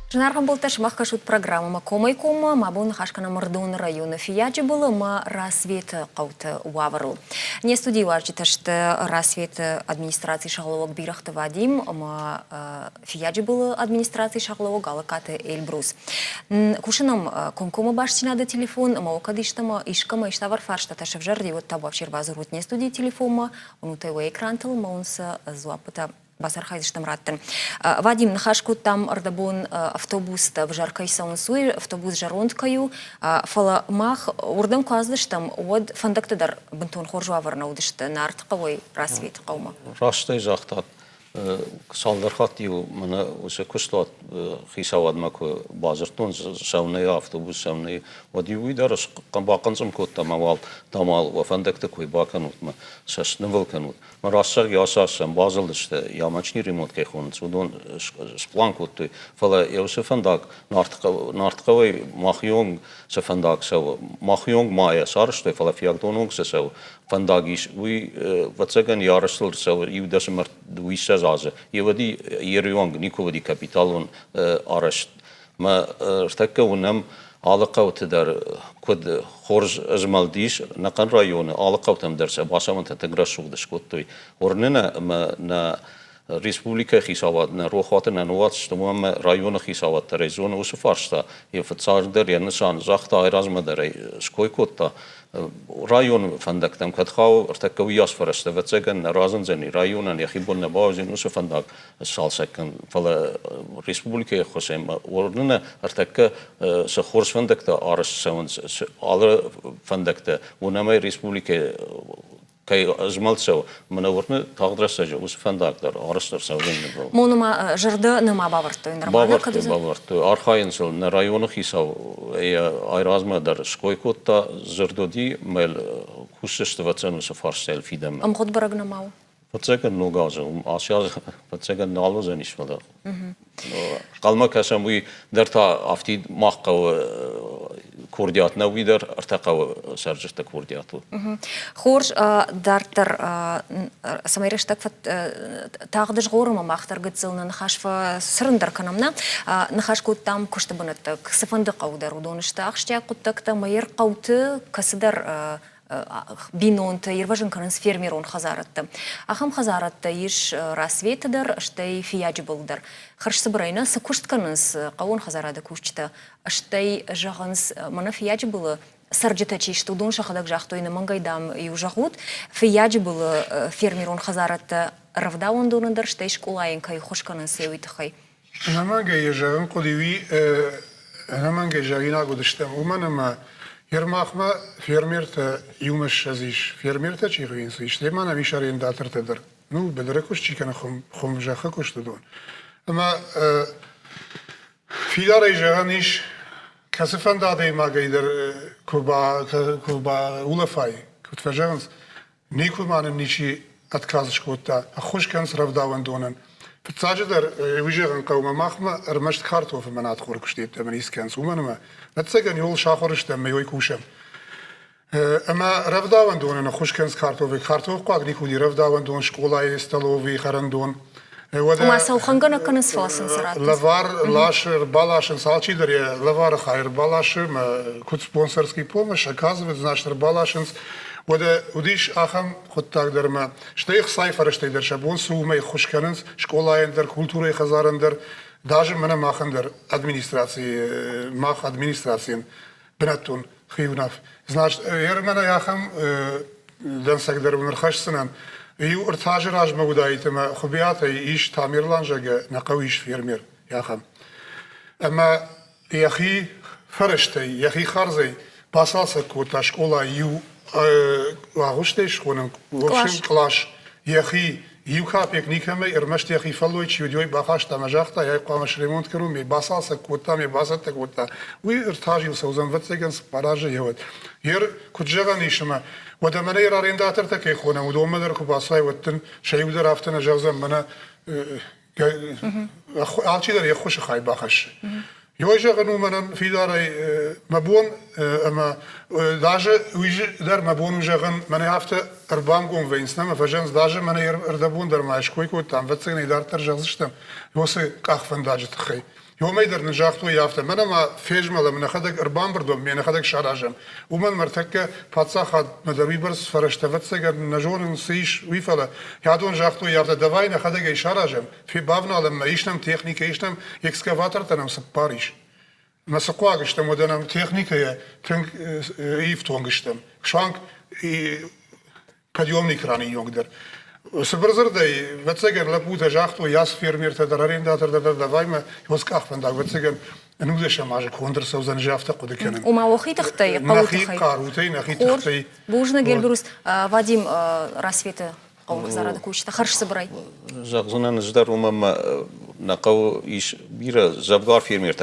Жынарған бұл тәшімақ қашуд программама комай-кома, мабун хашкана мырдуын районы фияджи было, ма рассвет қауты уавырыл. Не студии важды тәшті рассвет администрации шағылуық бирахты Вадим, ма фияджи было администрации шағылуық алакаты Эльбрус. Кушынам комкома башсинады телефон, ма окадыштама ишкама иштавар фаршта тәшіп жарды, вот табу абширбазырут не студии телефома, унутайва экрантыл, ма унса зуапыта Басар хайдыштам раттын. Вадим, нахашку там ардабун автобус в жаркай саунсуй, автобус жаронткаю, фала мах урдам каздыштам, од фандактыдар бунтун хоржуаварна удышты на артқавой рассвет қаума. Растай жақтат. Салдархат ю мана усе кустат хисавадмаку базартун савнай автобус савнай вадиуи дарас бақансам котта мавал тамал ва фандакта кой бақанут ма саснывал канут. Ма рассар ясасан базалдышты ямачни ремонт кайхон судон сплан котты фала яусе фандак нартқавай махьонг се фандак сав махьонг мая саршты фала фиагдонунг се сав фандагиш уи вацаган ярыстыл сав юдасмар дуиса зазы. Евади ерюанг никовади капиталон арашт. Ма ртакка унам алақаутыдар код хорж азмалдиш нақан районы алақаутам дарса басаманта таграшугдаш коттой. Орнена на Республика хисават на рохата на новат стомам района хисават района усфарста и фцардар янсан захта айразмадар скойкотта район фандактам катхау ртакавиас фараста вацаган разанзани районан яхибон баузин усфандак салсакан фала республика хосем орнена ртакка сахорс фандакта арс саунд алра фандакта унамай республика кай азмалцау манаврны тағдыраса же осы фандактар арыстар сауден. Монума жырды ныма бавыртты нормально кадызы. Бавыртты архайынсыл на районы хисау айразмадар скойкотта жырдоди мел кусыстывацануса фарсел фидам. Амхот барагнамау. Пацаган ногазы асяз пацаган налозан ишвада. Қалма касам уи дарта афти маққау координатна уидар артақау саржырта координату. Хорж дартар самайрештак тағдыш ғорыма мақтар гыцылны нахашфа сырындар канамна нахашку там куштабынаттак сыфанды қаудар удонышта ақштя құттакта майыр қауты касыдар бинонты ерважын канынс фермерон хазаратты. Ахам хазаратты еш рассветыдар, штай фияджи болдар. Харшсы бұрайна сыкушт канынс қауын хазарады күшчіті. Штай жағынс мана фияджи было сарджыта чешті удон шақадак жақтойны маңгайдам и ужағуд. Фияджи было фермерон хазаратты равда ондонындар, штай школайынкай хош канынс еуитықай. Намангай жағын қодиви, намангай жағина гудыштам. Уманама Ермахма фермерта юмаш азиш фермерта чигвинс иштемана вишарин датыртыдыр. Ну белрекуш чикана хум жаха куштудун. Ама фидара жаганиш касыфан дадей магайдыр куба улафай кутфажанс никуманын ничи отказыш кутта ахушканс равдаван донан. Фцадждар вижеран каума махма армашт картоф манат хоркуштеп таман исканс уманма نتسجن يول شاخرش تم يويكوشم. أما رفضاون دون أنا خوش كنز كارتوف قاعد نيكودي رفضاون دون شكولا يستلوفي خرندون. وما سوخنجنا كنز فاسن سرات. لفار لاشر بالاشن سالشي دري لفار خير بالاشر ما كنت سبونسرسكي помощь оказывает значит балашенс. وديش أخم خد تقدر ما شتيخ صيفر شتيدر شبون سومي خوش كنز شكولا يندر كولتوري خزارندر Даже мене махандер администрации, мах администрациям бенатун хивнав. Значит, мене яхам денсагдер унрхашсынан. И уртажи ражма удаитема хубията иш тамирланжага нақавиш фермер яхам. Ама яхи фарштай, яхи харзай басалса кота школа ю агуштеш хонам вошин клаш яхи Юхапек никаме ермашти яхи фалой чудой бахашта нажахта я қамаш ремонт керу ми басалса кота ми басата кота уи ртажил саузан ватсегенс паража еват ер куджаган ишма وده من يرى رينداتر تكي خونا ودوما در كوباساي وتن شيء ودر عفتنا جوزا منا عالشي در يخوش خاي باخش يوجه غنو من في داري مبون اما داجه ويج در مبون جغن من يافته اربام قوم وينسنا ما فجنز داجه من يردبون در ماش كوي كو تام وتسغني دار تر جغزشتم يوسي قاخفن داجه تخي يوم يدر نجاحته يافته من ما فيجمل من خدك أربان بردم من خدك شراجم ومن مرتكه فاتسا خد مدربي برس فرشتفت سجر نجون نسيش ويفلا يادون جاحته يافته دواين خدك شراجم في بابنا لما يشتم تكنيك يشتم إكسكافاتر تنام سباريش ما سقواقشتم ودنام تكنيك تنك يفتونقشتم شانك كديوم نكراني يقدر سبرزر داي وتسجر لبوتا جاختو ياس فيرمير تدرارين داتر دوايما يوسكاخ فندق وتسجر نودش ماجك هوندر سوزن جافتا قد كان وما وخي تختي نخي قاروتي نخي تختي بوجنا гелбрус Вадим рассветы قوم زارد كوش تخرج سبراي زغزنا نزدر نقو إيش بيرة زبدار فيرمير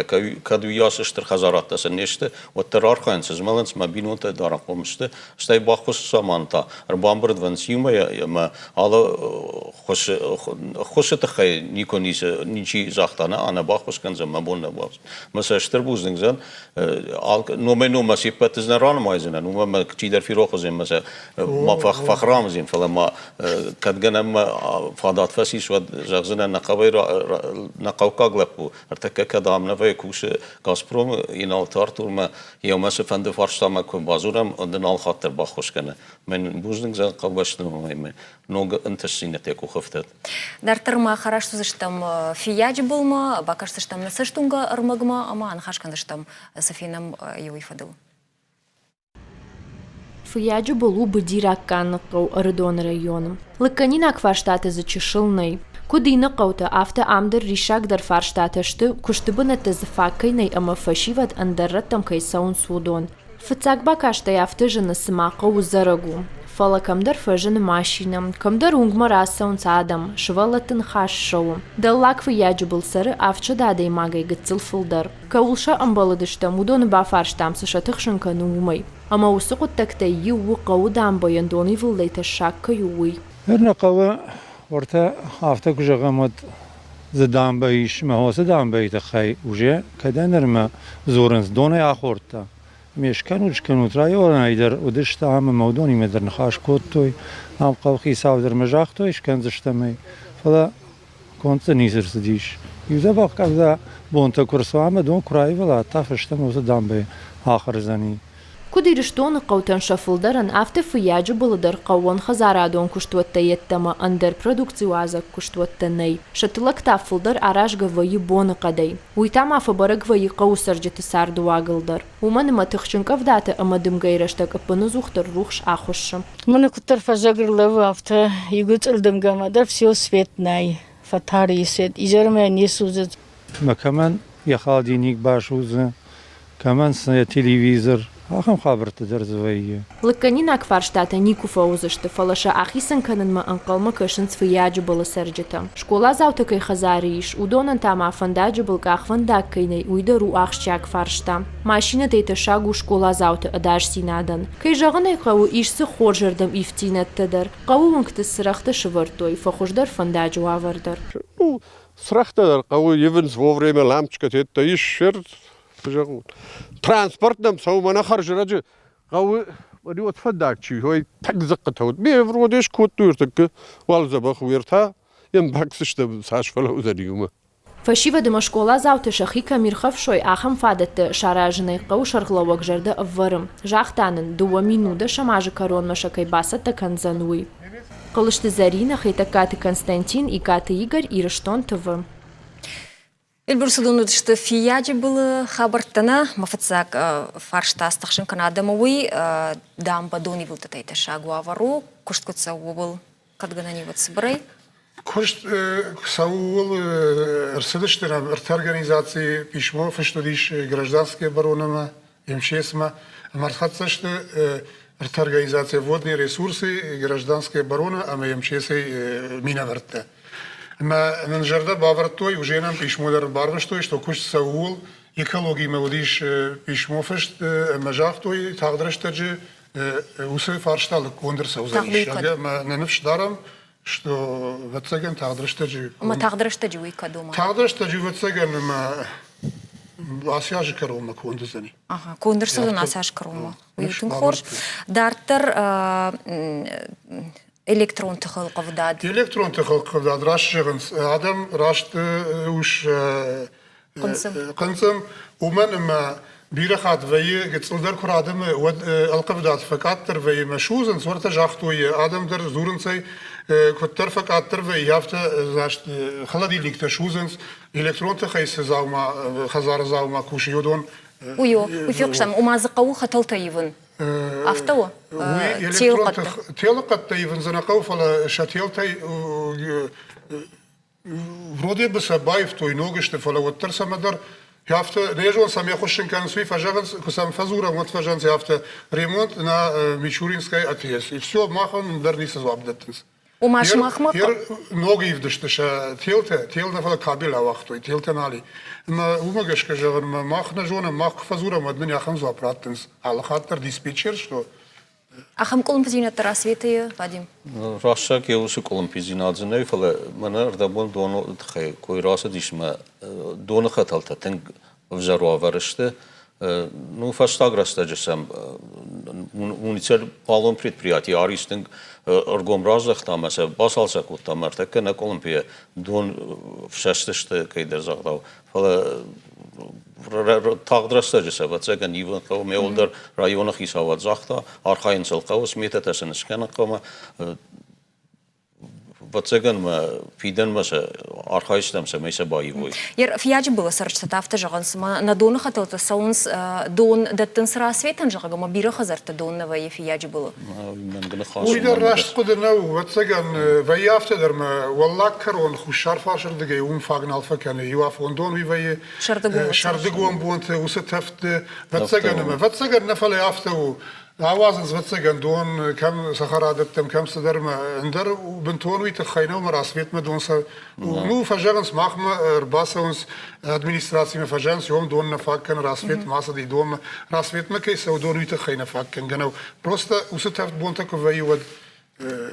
كادو ياسشتر خزارات تسنيشته والترار خانسز مالنس ما بينون تدارن قومشته استاي باخوش سامانتا ربان برد ونسيوما يا ما على خوش تخي نيكونيس نيجي زاختانا أنا باخوش كان زمان بون نباس مثلا اشتر بوزنگ زن نومنو ما سيبت زنران ما يزنا نوم ما كتير في روح زين مثلا ما فخرام زين فلما كدجنا ما فادات فسيس وزغزنا نقاو كاغلبو ارتكا كدام نفاي كوش غازبروم ينالتار تورما يوم سفند فارشتا ما كون بازورم اندنال خاطر باخوش كنا من بوزنگ زن قبشتن مهم نوغ انتسينتيكو خفتت دартырма хараш сузыштам фияж булма бакашсыштам насыштунга ырмыгма ама анхашкандыштам софинам юйфадыл Фияджу болу бдира канныкау Ардон районом. Лыкканин акфарштаты зачешылнай. Кудина каута авто амдер ришак дар фарштатышты куштыбына тезфаккайнай ама фашиват андарраттам кайсаун судон. Фыцак бакаштай авто жына сымакау зарагу. Фала камдар фажын машинам, камдар унгма расаун цадам, швалатын хаш шоу. Даллак фияджу был сары авча дадай магай гыцыл фылдар. Каулша амбаладыштам удон бафарштам сышатыхшын канумай. Ама усуқут такта юу қаудан баяндони вылдайта шакка юуи. هرنقوا ورتا هفته كجغمت زدان بيش ما هو زدان بيت خي وجه كده نرمى زورنس دوني آخورتا مش كانوا تراي ولا نيدر ودش تعمل مودوني مدر نخاش كوتوي هم قوخي ساودر مجاختو إيش كان زشتمي فلا كنت نيزر سديش يوزا بق كذا بونتا كرسو عم دون كراي ولا تافشتم وزدان بي آخر زني Кудириштон قوتن شفلدرن afte фияджу булыдар قوон хазарадон куштуатта еттама андер продукцию азак куштуатта ней. Шатылакта фылдар арашга вайы боны қадай. Уйтам афабараг вайы қаусарджеті сарду агылдар. Уманыма тыхчынкав даты амадым гайраштак апыны зухтар рухш ахушшым. Мына кутар фажагырлавы авто игут ылдымгамадар все светнай. Фатари свет. Изерме несузет. ما كمان يخالدينيك باشوزة كمان تلفزيون آخم خبرت درزويه Лыкканин акфарштата никуфа узышты фалаша ахисан канынма анқалма кышынц фияджу было сарджета. Школа заутакай хазариш, удонан там афандаджу был кахвандак кайнай уйдару ахшча акфаршта. Машина тейта шагу школа заута адаш синадан. Кай жағынай қау ишсы хоржырдам ифтинаттадар. Қау мұнкты сырақты шывыртой, фахуждар фандаджу авардар. Срахтадар қау евенс вовремя лампочка тетта иш шерт. ترانسبورت سو من خرج رجع قوي ودي وتفداك شي هو تقزق تود بيفروديش كوت دورتك والزبخ ويرتا ينبكسش تبساش فلو ذريومه Фашива дыма школа зауты шахика мирхавшой ахам фадатты шаражынай қау шарғлауак жарды авварым. Жақтанын дуа минуда шамажы корон машакай басатта канзануй. Қылышты Зарина, хайтакаты Константин и каты Игорь и Раштон ТВ. Эльбурсудун что фияджи было хабартана, мафацак фаршта стахшин канадамовый, дамба дони был татайта шагу авару, кушткутса убыл, кадганани вот сбрей. Кошт саул рсыдыштыр организации письмо фештодиш гражданские баронама МЧСма мархатсашты организация водные ресурсы гражданские барона а МЧС минаварта. ما نجرده باورتوی و جنام پیشمو در بارشتوی شتو کش سوول اکولوژی مودیش پیشمو فشت مجاختوی تقدرش تجی وسه فارشتال کوندر سوزایش. اگه ما ننفش دارم شتو واتساگن تقدرش تجی. ما تقدرش تجی وی کدوم؟ تقدرش تجی واتساگن ما آسیاج کروم کوندر زنی. آها کوندر سوزن آسیاج کروم. ویتون خور دارتر إلكترون تخل قفداد. إلكترون تخل قفداد راش شغنس. آدم راش وش قنصم ومن ما بيرخات في قتصدر كرادم ود القفدات فكاتر في مشوزن صورت جاختوي آدم در زورن سي كتر فكاتر في يافت زاشت خلدي ليك تشوزنس إلكترون تخيس زاوما خزار زاوما كوشيودون وفي قشتم وما زقو خطل تيفن أفتوى تيل قد تيل قد تيفن زنقو فلا شتيل تي вроде бы собаев той ногиште фала вот терсамадар яфта нежон сам я хошин кан сви фажаганс кусам фазура вот фажанс яфта ремонт на Мичуринской АТС и все махан дарни сазабдатс وماش مخمق ноги вдыштыш тел на фала кабел авахтой тел танали ما умагаш кажаган мах на жона мах фазура мадны яхан запраттынс ал хаттар диспетчер что أخم كلهم بزينة تراسويتي Вадим Russia ke usu Kolumpizinadze ne fala mana rdabon dono tkhey koy rasa dishma dono khatalta ten взорваварышты ну фастаграстаджсам муниципал полон предприятий аристинг организациях там аса басалса кутамартака на Колумбия дон вшастышты кайдерзагдав фала тағдырастаджса вацаган иванкау меолдар районах исават захта архаинцалқаус метатасынышканақама вацаган ма фиден маса архаистамса меса байвой ير في ياجي было сарчта тафта жаган на дон хаталта саунс дон даттын расветан жага ма биро хазарта донна вай في ياجي было ويدر راشت قدرنا واتسجن ويافت درما والله كرون خوشار فاشر دقي فاغن الفا كان يواف وندون وي شردقون بونت وستفت واتسجن نفل يافتو عوازن زواتسجن دون كم سخرادتم كم صدرما اندر وبنتون ويتخينو مراسبيت مدون نو فجانس ماخما رباسونس ادمنستراسيون فجانس يوم دون نفاكن راسبيت ماسدي دوم راسبيت ما كيس ودون ويتخينا فاكن جنو بروستا وستفت بونتك وي ود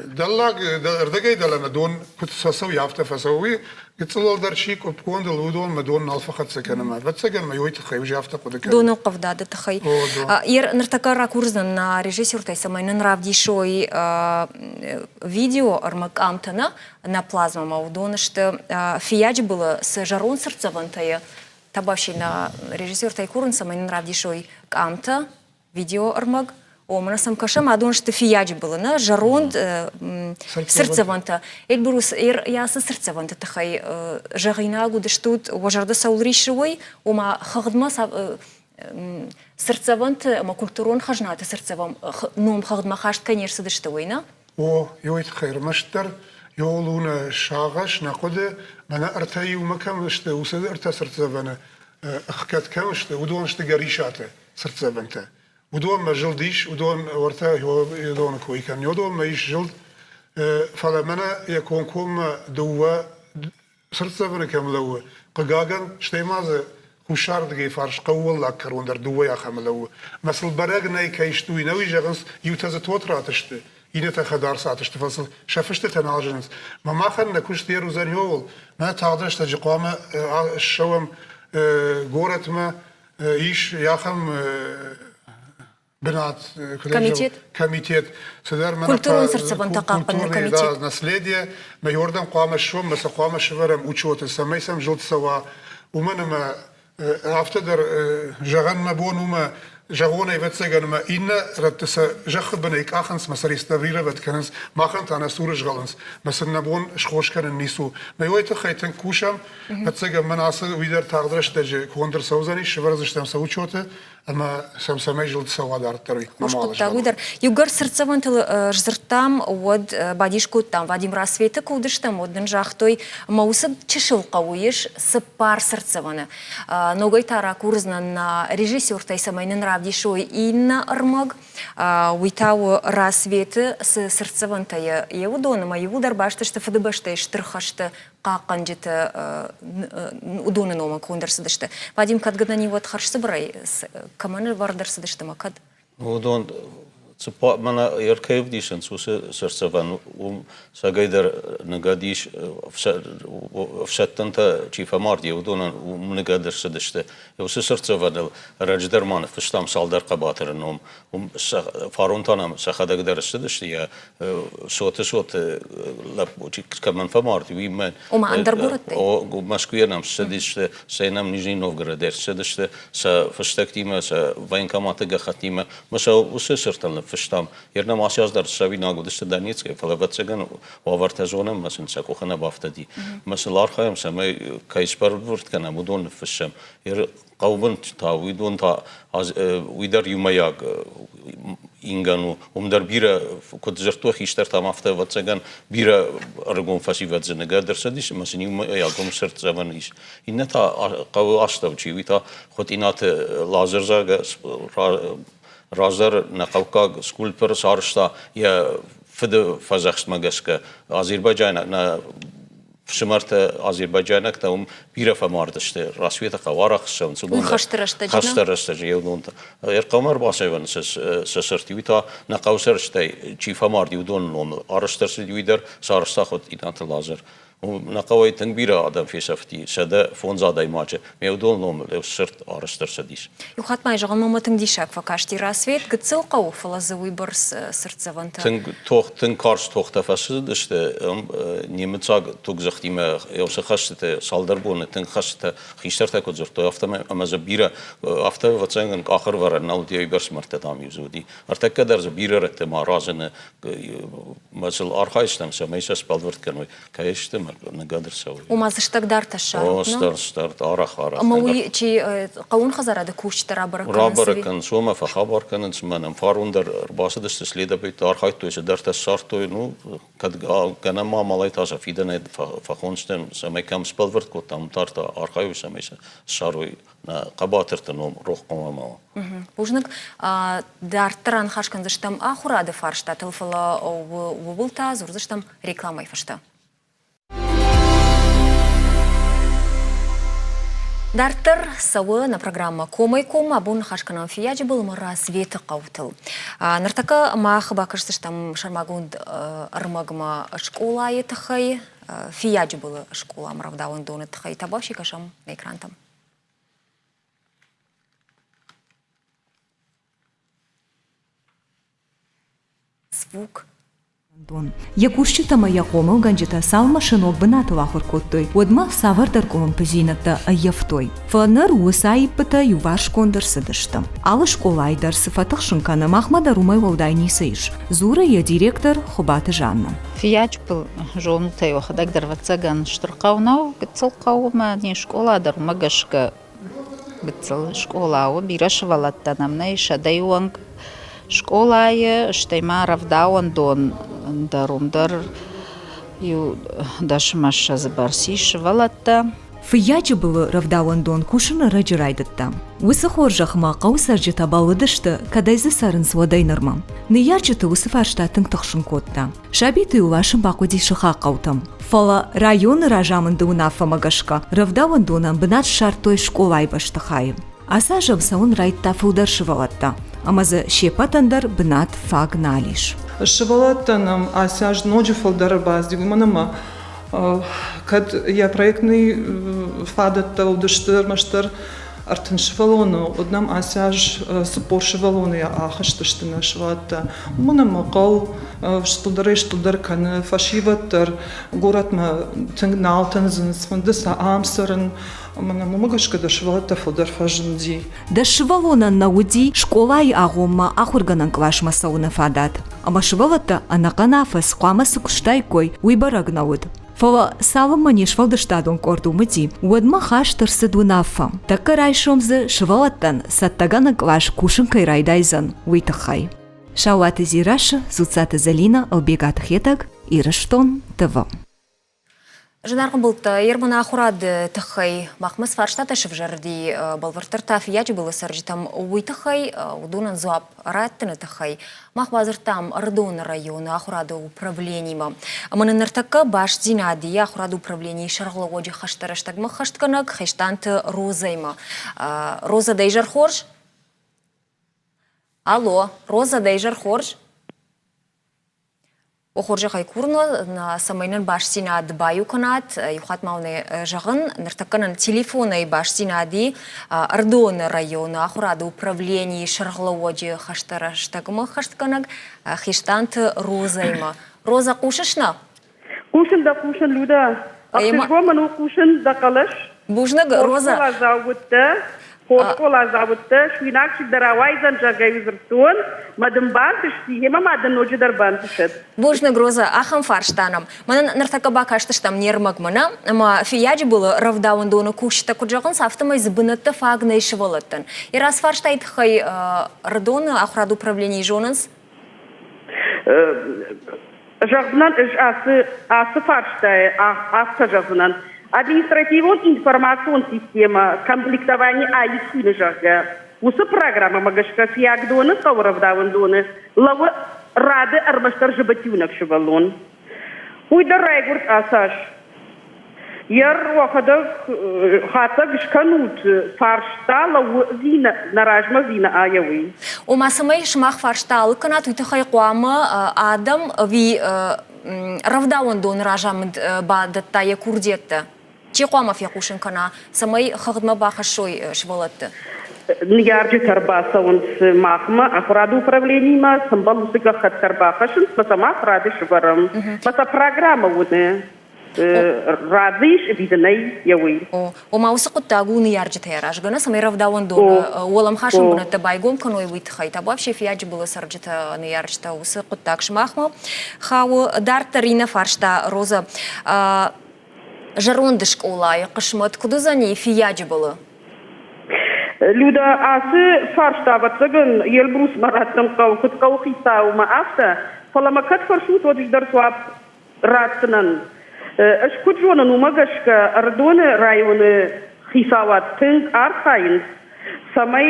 دلاغ ردقي دلنا دون كنت سوي يافت فسوي يتصل درشي كوبكون دلودون مدون الفخت سكنما بتسجن ما يويت خي وجي يافت قد دون وقف داد تخي ير نرتكر كورزنا на режиссер тайсамайнын равдишой видео армак амтана на плазма маудонышты фияж было с жарон сердцевантая табаши на режиссер тайкурын самайнын равдишой амта видео армак Омна сам кашам адон что фияж было на жарон сердцеванта эльбурус я со сердцеванта тахай жарина гуды штут важарда саулришой ома хагдма сердцеванта ма культурон хажната сердцевам ном хагдма хашт конечно дышты война о يويت خير مشتر يولون شاغش نقد من ارتي ومكم شت وسد ارتا سرتزبنا اخكت كمشت ودون شت غريشاته سرتزبنته ودون ما جلديش ودون ورتا يدون كوي كان يدون ما يش جلد فلمنا يكون كوم دوا سرتزبنا كملو قجاجن شتي ماذا خوشار دقي فارش قول لكر وندر دوا يا خملو مثل برقنا كيشتوي نوي جغنس يوتز توتراتشت ينتا خدار ساعتشت فصل شافشت تناجنس ما ماخن نكوش ديرو زنيول ما تعدش تجقامه الشوم غورت ما ايش ياخم بنات комитет культурный сердцевантака комитет наследие ما يوردم قام الشوم بس قام الشورم وشوت سميسم جلد سوا ومنما افتدر جغن ما بونوما جاغونا يفتسجن ما إن رتس جخ بنيك آخنس مسار يستفير بتكنس ما خنت أنا سورج غلنس مثلا نبون شخوش كان النسو ما يويت خيتن كوشم بتسجن من عصر ويدر تقدرش تجي كوندر سوزاني شفرزش تم سوتشوته أما سمسمي جلد سوا دار تروي مشكلة تقدر يقدر سرتسوان تل جزرتام ود بعديشكو تام بعدين راسفيته كودش تام ودن جاختوي موسد تشل قويش سبار سرتسوانه نوعي ترى كورزنا نا ريجيسور تيسمين равдишой инна армаг уитау расветы с сердцевантая еудона ма еудар башты что фдбашты штрхашты каканжыты удоны нома кондерсыдышты Вадим кадгана не вот харшсы брай каманы вардерсыдышты макад удон Mana erkev dişen susu sırsavan sagayder negadiş fşattanta çifa mardi udonan negader sıdıştı. Yavsu sırsavan rajder man fıştam saldar qabatırın faruntanam saxada gider sıdıştı ya sot lap kaman famardi men وما أندر بورتي. o Moskva'nam sıdıştı Seynam Nijni Novgorod sıdıştı sa fıştaktima sa vaynkamata gaxatima mesela usu sırtanlı fıştam yerna masyazdar savina gudiste Donetsk'e falavatsagan vavartazonam mesela sakuxana baftadi mesela arxayam samay kayspar vurtkana budon fışam yer qawbun ta widon ta widar yumayag inganu umdar bira kudzerto xishtar tamafta vatsagan bira argon fasivadzene gadersadis mesela yumayagum sert zaman iş inna ta qaw astavchi vita xotinat lazerzaga Razar na Qavqaq skulper sarışta ya fıdı fazakst magaska Azerbaycan'a na Şımarta Azerbaycan'a da bira famardı işte rasviyata qavaraq şun subun xastırıştı yevdonta erqamar basayvan sesirtivita na qavsar işte çi famardı yudon araştırsı divider sarışta xot inat lazer نقوي تنبيرة آدم في سفتي سدا فونزادا يماجه ميودول نوم لو سرت أرستر سديس. يخاط ما يجعل ما تنديشك فكاشتي راسويت قد سوقوا فلازوي برس سرت زفنتا. تنكارس تختفسد işte Niemetsag tugzachti me yosachste salderbone tenkhste gisterte kozerto aftame amaza bira afta vatsangan axir var naudi ibers martadam yuzudi artakadar bira rette marazene masal arxaystam sameysa spalvert kanoi kayshtem نقدر نسوي. وما زشتك دارت الشهر. ستارت أرخ. أما وي شي قون خزر هذا كوش ترى بركان. رابركان سوما فخبر كان نسمعنا فاروندر رباسة دستسليدا بيت أرخايت تويس دارت الشهر نو كد كان ما ملايت هذا في دنا فخونستم سمي كم سبلفرت كتام تارت أرخايو سمي شاروي قباتر تنوم روح قوما. بوجنك دارتران خاشكن زشتم آخر هذا فارشتا تلفلا وبولتا زور زشتم ريكلاما يفشتا. Дартер савы на программа Комайком абун хашканам фияджи был мара света каутыл. Нартака мах бакырсыш там шармагунд армагма школа етахай фияджи был школа мравдаун дон етахай табаши кашам на экран там. Звук. Якушчита якому ганджита салма шинок бынатыла хоркоттой. Одма савардар колон пызинатта аяфтой. Фанар усай пыта юваш кондыр сыдыштым. Алы школайдар сыфатых шинканы махмада румай валдайни сыйш. Зура я директор Хубаты Жанна. Фияч был жонутай вахадак дарвацаган штурқаунау гыцыл қауыма не школадар магашка гыцыл школау бирашывалаттанамна ишадайуанг школае штайма равдауан дон дарумдар ю дашмаша забарсиш валатта. Фияджи был равдауан дон кушина раджирайдатта. Высохоржах ма қаусарджи табалыдышты кадайзы сарын свадайнырмам. Ныярджиты усыфарштатын тықшын котта. Шабиты улашын бақуди шыха қаутам. Фала район ражамынды унафа магашка равдауан донан бынат шартой школай баштахайым. Аса жабсаун райтта фударшывалатта. Амазы шепатандар бынат фаг налиш. Шывалаттаным асяж ночи фалдар базди гуманама кад я проектный фадатта удыштыр маштыр артын шывалону однам асяж спор шывалону я ахаштыштына шыватта уманама қал штудар каны фашиваттар горатма тыңналтын зынсмынды амсырын Мана мамагашка дашвалата фалдар фажынди. Дашвалона науди школай агома ахурганан клашма сауна фадат. Ама швалата анаканафа сқамасы куштайкой уйбарагнауд. Фала салама не швалдаштадон кордумыди. Уадма хаштыр сыдунафа. Така райшомзы швалаттан саттагана клаш кушынкай райдайзан уйтахай. Шауаты зираша, зуцата залина, албегат хетак, Ираштон, ТВ. Жинаргын болта ермана ахурад тахай махмас фарштата шевжарди балвартарта фияджи было саржитам уйтахай удунан зуап раттына тахай махбазыртам Ардон районы ахурада управленима. Манынартака баш зинади ахурада управлений шарглаводжи хаштараштагма хаштканак хештанты розайма. Роза дайжар хорж? Алло, Роза Дейжар Хорж? Охоржа хайкурно на самайнын башсина дбаю канат, юхат мауны жағын, ныртаканын телефоны башсина ди Ардон районы, ахурады управлении шарғлауоджи хаштараштагымы хаштканаг, хиштант Розайма. Роза кушышна? Кушын да кушын, Люда. Актышва ману кушын да калыш. Бужнаг, Роза. Хоршкола заводта, хоршкола заводта, швинакшик даравайзан жагай зыртуан, мадым бантыш сихема, мадым ночи дар бантышет. Бужнаг, Роза, ахам фарштанам. Мана нартакаба каштыштам нермак мана, ама фияджи было равдаун дону кушта куджаган сафтамай збынатта фагна ишевалаттан. И раз фарштайт хай Ардоны, ахурады управление жонанс? Жағынан асы фарштай, асы жағынан. Административон информацион система, комплектование айсуны жағы. Усы программа магашка фияг доны, қауыравдауын доны, лавы рады армаштар жыбатюнак шывалон. Уйда райгурт асаш. Яр вақыды хата гішканут фаршта лавы зина, наражма зина аяуи. Умасамай шмах фаршталы канат уйтахай қуамы адам ви равдаун дон ражамыд бадатта я курдетті. Че қуамов я кушын кана, самай хағыдма бақашой швалатты. Ньярджи тарбаса он с махма, ахраду управленима, самбалусы гахат тарбахашын, пасама ахрады шварам. Паса программа вуне. Радыш виденай яуи. Ома усы құттагу ньярджи тайражгана, самай равдаун дон олам хашын бұнатты байгом каной витхай. Табу вообще фияджи было сарджита ньярджита усы құттаг шмахма. Хау дартарина фаршта Роза. Жаронды школай, қышмат, куды за ней фияджи было? Люда, асы фарштаватсыгын Елбрус мараттым қау хисаума афта, фаламакат фаршут одыждар суап раттынан. Эш куджонын умагашка Ардоны районы хисаваттың архайын. Самай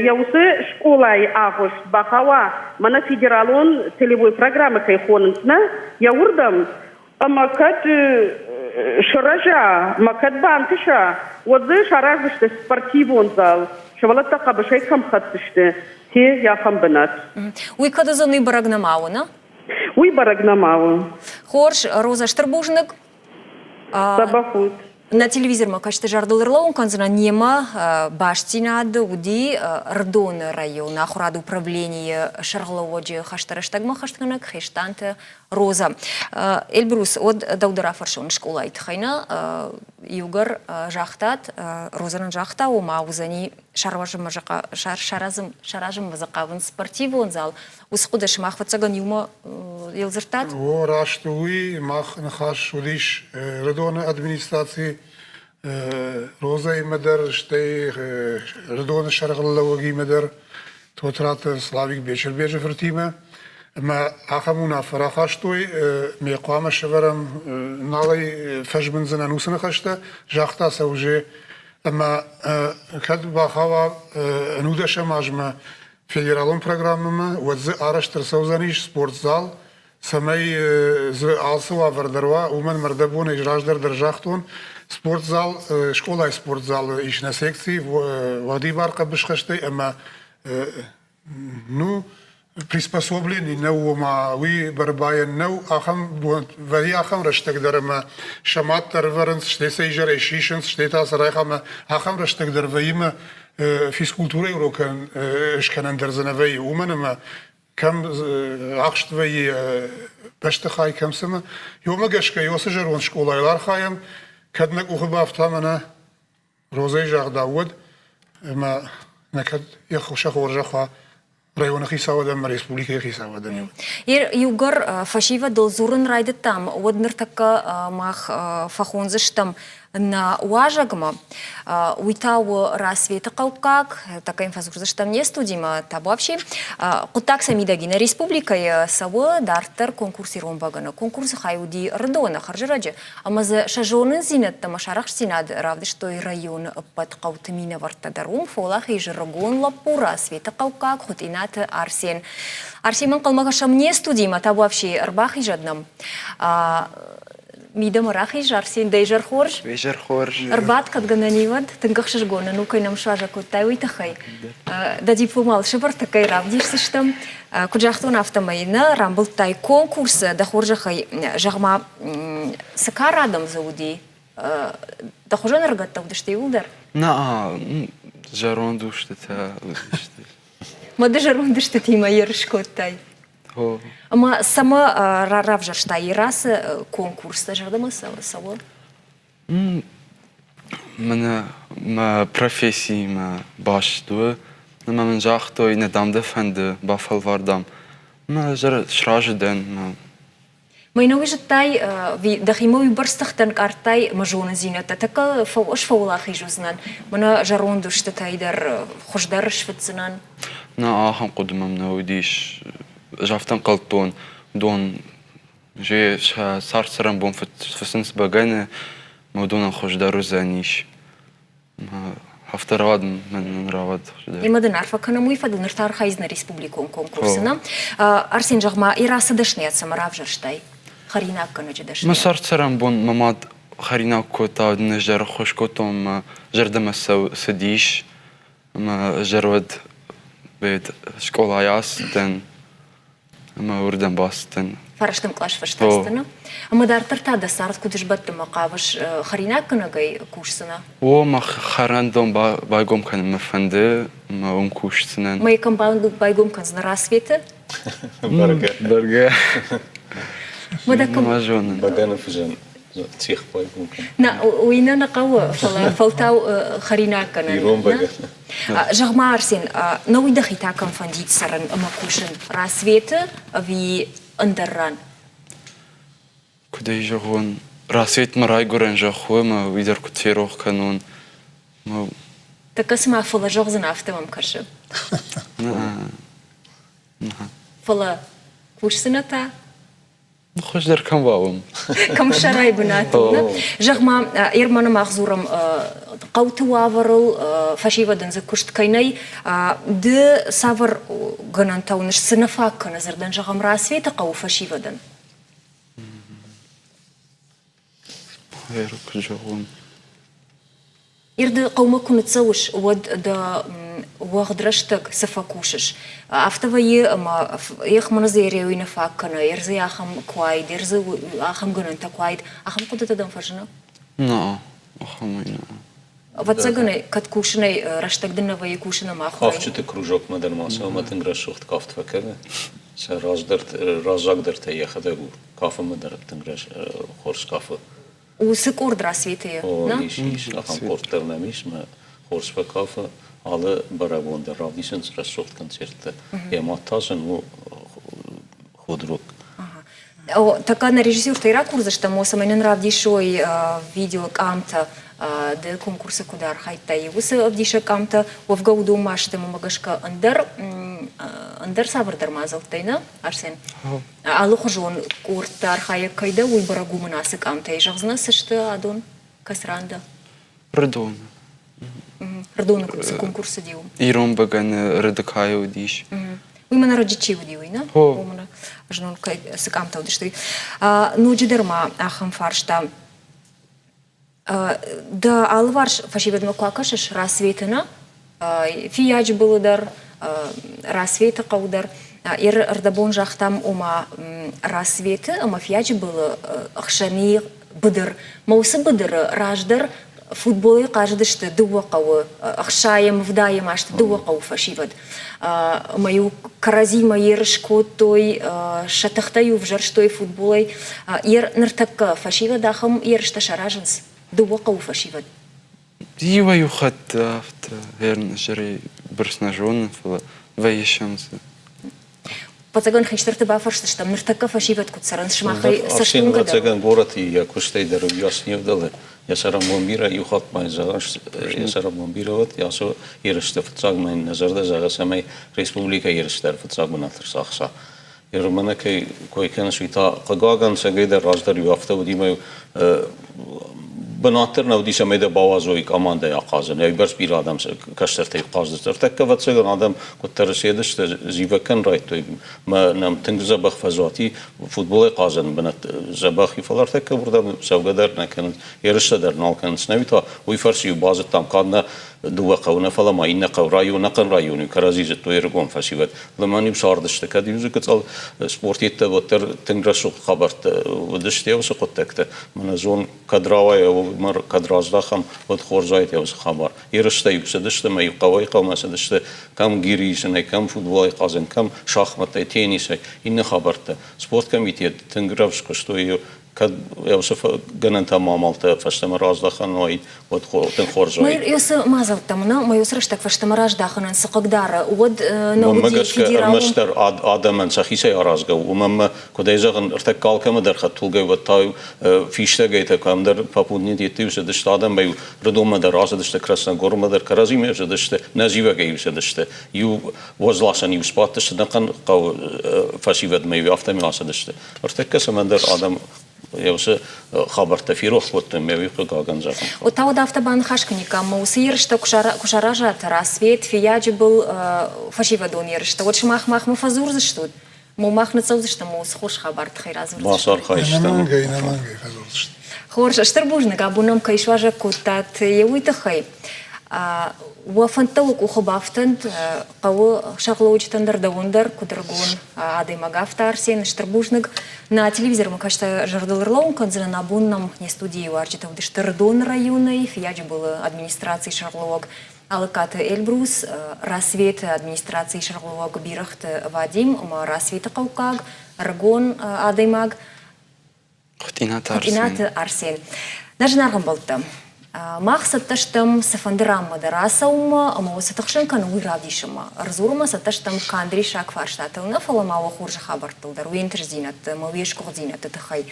яусы школай ағыш бақава, мана федералон телевой программы кайхонынсына, яурдам, амакат шаража, макат бантыша, отзы шаражышты спортивон зал, шавалатта қабышай камхаттышты, те яхам бінат. Уй кадазаны барагнамауна? Уй барагнамау. Хорш, Роза Штырбужнық? Сабахут. На телевизор ма кашты жардылырлау, он канзана нема баштинады уди Ардон района, ахурады управление шарғылауоджи хаштараштагма хаштаганак, хештанты Роза. Эльбрус, от даудара фаршон школа айтхайна, югар жақтат, Розанын жақта, ома узани шаражым вазақавын спортивон зал. Усқуда шмах ватсаган юма елзыртат? О, раштуи, мах нахаш удиш Ардоны администрации Роза и медер, штей Ардоны шарғылауоги медер, тотрат Славик Бечер бежи фертиме. ما أخمونا فرخشتوي ميقام شورم نالي فجبن زنانوسنا خشته جاختا سوجي أما كد بخوا نودش ماجمة فيدرالون برنامج وز أرشتر سوزانيش سبورت زال سمي ز عاصوا وردروا ومن مردبون إجراج در جاختون سبورت زال شكولا سبورت زال إيش نسيكتي ودي بارق بشخشتي أما نو приспособлений нового вы барбаен нов ахам вари ахам раштак дарма шамат тарваренс штеса ижар эшишенс штета сарайхама ахам раштак дарваима физкультура урокан эшканан дарзанавай уманама кам ахштвай баштахай камсама йомагашка йосы жарон школайлар хаям каднак ухбафтамана розай жагдавуд ма накад яхуша хоржаха района хисавадан, республика хисавадан. Югар фашива долзурын райды там, одныр така мах фахонзыштам на уажагма, уйтау расветы қауқақ, така инфазурзыштам не студима, табу вообще, құттақ самидагина республика савы дартыр конкурси ромбагана, конкурсы хайуди Ардона, харжыраджы, амазы шажонын зинетта машарах синад равды, что и район под қаутымина вартадарум, фолах и жыргон лапу расветы қауқақ, хутинаты Арсен. Арсен қылмағашам не студима, табу вообще рбах и жаднам. ميدا مراخي جارسين ديجر خورج بيجر خورج أربعة قد جنانيود تنقخش جونا نو كينا مشاجا كوتاي ويتخي دا ديبلومال شبر تكاي رابديش سشتم كجاختون افتماينا رامبل تاي كونكورس دا خورجا خي جغما سكار آدم زودي دا خورجا نرغت تودشتي ولدر نا جارون دوشتتا ما دجرون دشتتي ما يرشكوتاي هو أما سما равжарштай раз конкурс жардама сава. ما профессии ما باش دو نما من جاختو ندام دفند بافل واردام ما جر شراج دن ما ما ينوجتاي في دخيمو يبرستختن كارتاي مجون زينة تك فوش فولا خيجوزنان منا جرون دوشتتاي در خوش درش فتزنان نا هم قدما منوديش جافتن قلطون دون جي صار سرم بون في سنس بغانه مودون خوش دارو زانيش ما هفتراد من رواد إما دنعرفا كنا مويفا دنرتار خايزنا ريسبوبليكون كونكورسنا أرسين جغما إراسة دشنيات سمراف جرشتاي خريناك كنا جدشنيات ما صار سرم بون ماماد خريناك كوتا نجار خوش كوتهم ما جردم سديش ما جرود بيت شكولا ياستن ما وردن باستن فرشتم كلاش فشتاستنا أما دار ترتادا صارت كنتش بد مقابش خريناك كنا جاي كوشسنا ما خراندم بايقوم كان مفنده ما كوشسنا ما يكون بايقوم كان زنا راسفيته برجع ما دكم ما جون بغانا فجان تيخ بايقوم نا وينا نقوى فلتاو خريناك كنا يروم بغا جغما أرسين نوي دخيتا كان فنديت سرن أما كوشن راسفيته في اندران كده يجون راسيت مراي قرن جاخو ما ويدر كتيروخ كانون ما تكسمع فلا جغزن أفتمام كرشب فلا كوش سنتا خوش در كم واوم كم شراي بناتنا جغما إيرمانا مغزورم قوت وافرل فشيفا دنز كشت كيني د سافر غنانتاونش سنفاك كنزر دن جغم راسي تقو فشيفا دن غيرك جاون إرد قوما كنت تسوش ود دا وغدرشتك سفاكوشش أفتوى ما يخ منزيري وينفاك كنا يرزي أخم كوايد يرزي أخم غنانتا كوايد أخم قد تدم فرجنا نا أخم وينا واتساقني كت كوشني رشتك دنا ويا كوشنا ما أخوي قافت كروجوك مدن ماسا وما تنقرش وقت قافت فكرة رازق درت هي خدرو كافة مدر تنقرش خورس كافة وسكور دراسيتي نا إيش أخم قرطر نميش ما خورس فكافة على برابون در راديشن رشوت كونسرت يا ما تازن و خودروك أو تكان ريجيسور تيرا كورزش تمو سمين نرافدي شوي فيديو كامتا د конкурса кудар хайтай высы абдиша камта вовгауду машты мамагашка андер сабыр дармазал тайна арсен алух жон куртар хая кайда уй барагу манасы камта и жагзна сышты адон касранда ردون ردона курса конкурса диу إيرون بغن ردكايو ديش ويمنا родичи удиуина умна жнон кай сыкамта удишты ну джидерма ахам фаршта да алварш фашиведма куакашаш расветена фияж булдар расвета каудар ир ардабон жахтам ума расветы ама фияж было ахшани быдыр маусы быдыр раждар футболы каждышты дуакавы ахшаем вдаем ашты дуакавы фашивед мою каразима ершко той шатахтаю вжарштой футболой ир нартакка фашивед ахам ершта шараженс دوقة وفشيفة. ديوا يخد أفت هيرن جري برسناجون في الشمس. بتجان خيشترت بافرشت شتم نرتكا فشيفة كتسرن شماخي سشتون كده. بتجان بورتي يا كشتي درو ياسني بدله يا سر مبيرة يخاط ما يزعش يا سر مبيرة وت يا سو يرشت فتاق من نظر ده زعل سماي رئيسبوبليكا يرشتر فتاق من أثر صاخصة. يرمنا كي كوي كان شيء تا قاعن سجيد الراجدر يافته ودي ما Banaatır navdisa meyde bavazoy komanda yakazın. Ya bers bir adam kaştırtayı kazdırtır. Tekka vatsagan adam kuttarısıydı işte zivakan rayto. Ma nam tengzabah fazati futbol kazan bana zabahi falan tekka burada savgadar nakan yarışlar nalkan snavita uyfarsi bazı tam kadna دوقة فلا ما إنك رايو نقن رايوني كرازيز تويرقون فسيبت لما نبصار دشت كدي يوزك تصل سبورتيت وتر تنجرسو خبرت ودشت يوس قطكت من زون كدراوي أو مر كدراز دخم ودخور زايت يوس خبر يرشت يوس دشت ما يقوي قوم دشت كم جيريسن كم فوتبول قازن كم شахмат تنس إن خبرت سبورت كميتي تنجرفس كستويو كد يوسف جننت مامالته فاستمر أصدقان وايد وتنخور زايد. ما يوس ما زلتمنا ما يوسرشتك فاستمرش داخلنا سقدار ود نودي فيديراو مستر آدم سخيسي أرازجو ومما كدايزغن ارتكال كم در خطولجو وتاي فيشتا جيتا كم در فابودني ديتيوس دشت آدم بيو ردوم در راس دشت كرسنا غورم در كرازي مير دشت نزيوة جيوس دشت يو وزلاسن يو سبات دشت نقن قو فاسيفد ميو أفتح ملاس دشت ارتكس من در آدم يوس خبر تفيروح وقت ميوي قاعن زاكم. وتاو دافتا بان خاشكنيكا موسير شتا كشارجا تراسвет فياج был فاشيفدون يرشتا вот шмах мах мфазур заштут مو мах نتصوز شتا مو سخوش خبر تخير азур. باسار خايشتا. خورش اشتربوجنا قابونم كيشواجا كوتات يويت خي. وفنتوك وخبافتند قو شغلوج تندر دوندر كدرغون عادي ماغافتار سين شتربوجنك на телевизор мы кажется жардылырлаун канзына набуннам не студии варчита в Дыштырдон районы фияджи было администрации шарлог алыкаты Эльбрус рассвет администрации шарлог бирахт Вадим рассвета Каукаг Аргон Адаймаг Хтинат Арсен даже наргам болта مقصد تشتم سفندرام مدرسة أما وستخشن كانوا يراديشما رزورما ستشتم كاندري شاك فاشتاتلنا فلا ما وخورج خبرتل دروين ترزينت مويش كوزينت تتخي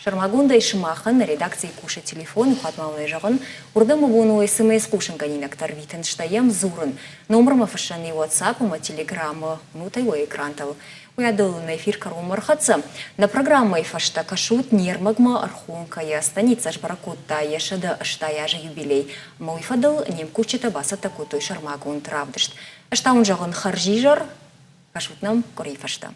شرمагунда ишмахан редакции куша телефон хатмалны жагын урдам буну смс кушын ганинак тарвитен штаем зурын номерма фашаны WhatsApp ма телеграмма нутай во экрантал уядыл на эфир карумархатса на программа фашта кашут нермагма архунка я станица шбаракутта яшада штаяжа юбилей мой фадал нем кучета басата кутой шармагун травдышт штаун жагын харжижар кашутнам кори фашта